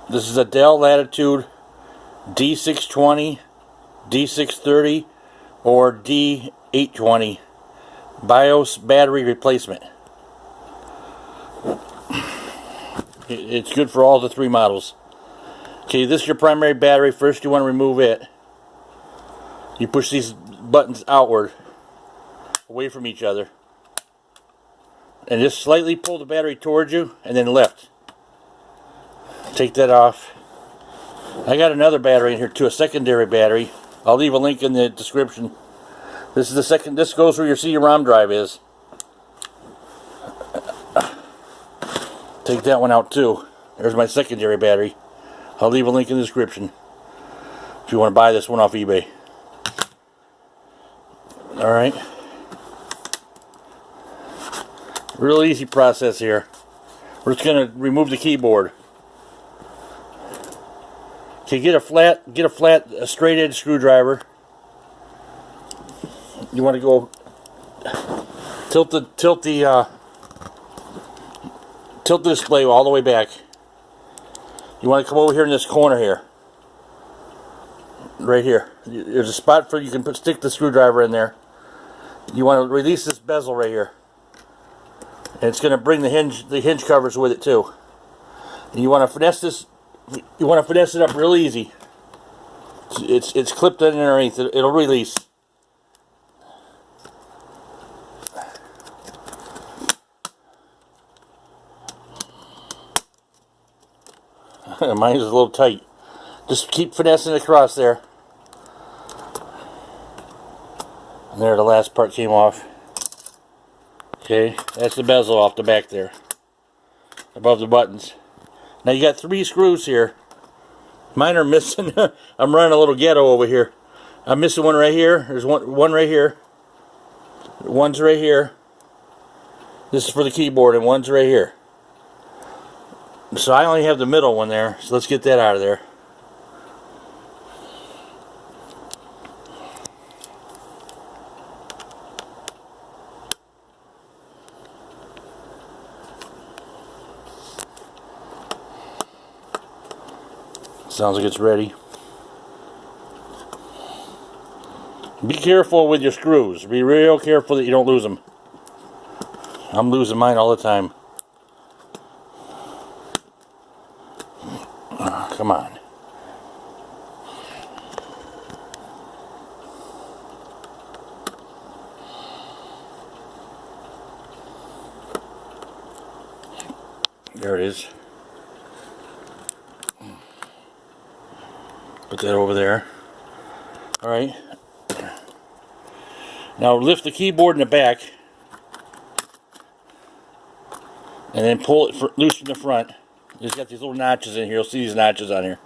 This is a Dell Latitude D620, D630, or D820 BIOS battery replacement. It's good for all the three models. Okay, this is your primary battery. First you want to remove it. You push these buttons outward, away from each other, and just slightly pull the battery towards you and then lift. Take that off. I got another battery in here too, a secondary battery. I'll leave a link in the description. This is the second. This goes where your CD-ROM drive is. Take that one out too. There's my secondary battery. I'll leave a link in the description if you want to buy this one off eBay. Alright. Real easy process here. We're just going to remove the keyboard. Okay, get a flat, straight edge screwdriver. You want to go tilt the display all the way back. You want to come over here in this corner here, right here. There's a spot for you can stick the screwdriver in there. You want to release this bezel right here, and it's going to bring the hinge covers with it too. And you want to finesse this. You want to finesse it up real easy. It's clipped in underneath. It'll release. Mine is a little tight. Just keep finessing it across there. And there, the last part came off. Okay, that's the bezel off the back there, above the buttons. Now you got 3 screws here. Mine are missing. I'm running a little ghetto over here. I'm missing one right here. There's one right here. One's right here. This is for the keyboard, and one's right here. So I only have the middle one there. So let's get that out of there. Sounds like it's ready. Be careful with your screws. Be real careful that you don't lose them. I'm losing mine all the time. Come on. There it is. Put that over there. Alright. Now lift the keyboard in the back. And then pull it loose from the front. It's got these little notches in here. You'll see these notches on here.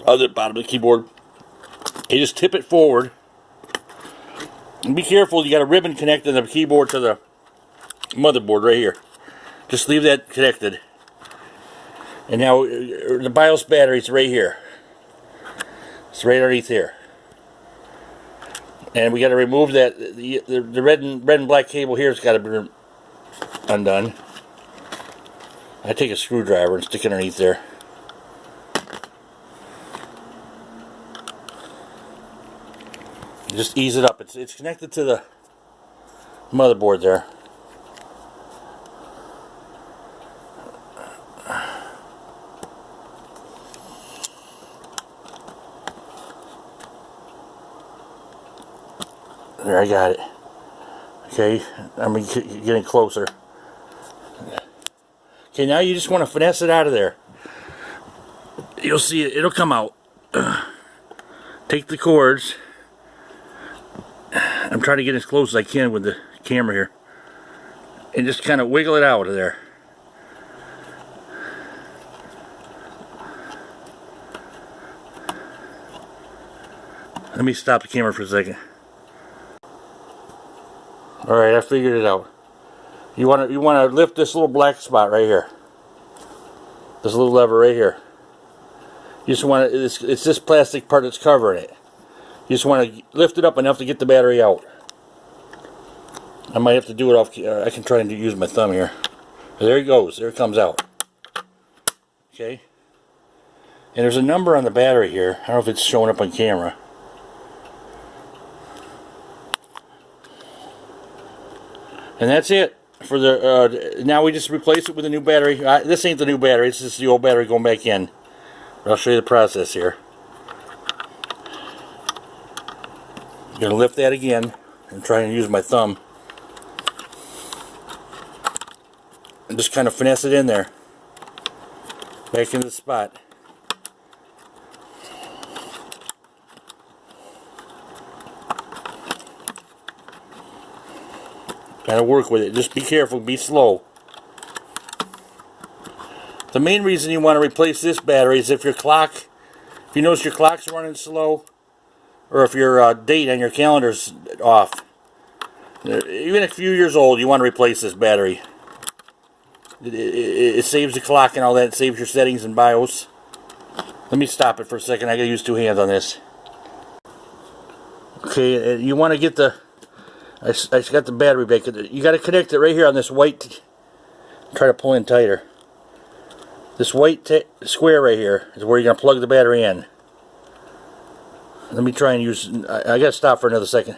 On the bottom of the keyboard. You just tip it forward. And be careful, you got a ribbon connecting the keyboard to the motherboard right here. Just leave that connected. And now the BIOS battery is right here. It's right underneath here. And we got to remove that. The red and black cable here has got to be undone. I take a screwdriver and stick it underneath there. Just ease it up. It's connected to the motherboard there. There, I got it. Okay, I'm getting closer. Okay, now you just want to finesse it out of there. You'll see it, it'll come out. Take the cords. I'm trying to get as close as I can with the camera here. And just kind of wiggle it out of there. Let me stop the camera for a second. Alright, I figured it out. You want to lift this little black spot right here. This little lever right here. You just want to, it's this plastic part that's covering it. You just want to lift it up enough to get the battery out. I might have to do it off, I can try and use my thumb here. There it goes, there it comes out. Okay. And there's a number on the battery here. I don't know if it's showing up on camera. And that's it for the. Now we just replace it with a new battery. This ain't the new battery. It's just the old battery going back in. But I'll show you the process here. I'm gonna lift that again and try and use my thumb and just kind of finesse it in there, back into the spot. Gotta work with it. Just be careful, be slow. The main reason you want to replace this battery is if you notice your clock's running slow, or if your date on your calendar's off. Even a few years old, you want to replace this battery. It saves the clock and all that. It saves your settings and BIOS. Let me stop it for a second. I gotta use two hands on this. Okay, you want to get the. I got the battery back. You got to connect it right here on this white. Try to pull in tighter. This white square right here is where you're gonna plug the battery in. Let me try and use. I gotta stop for another second.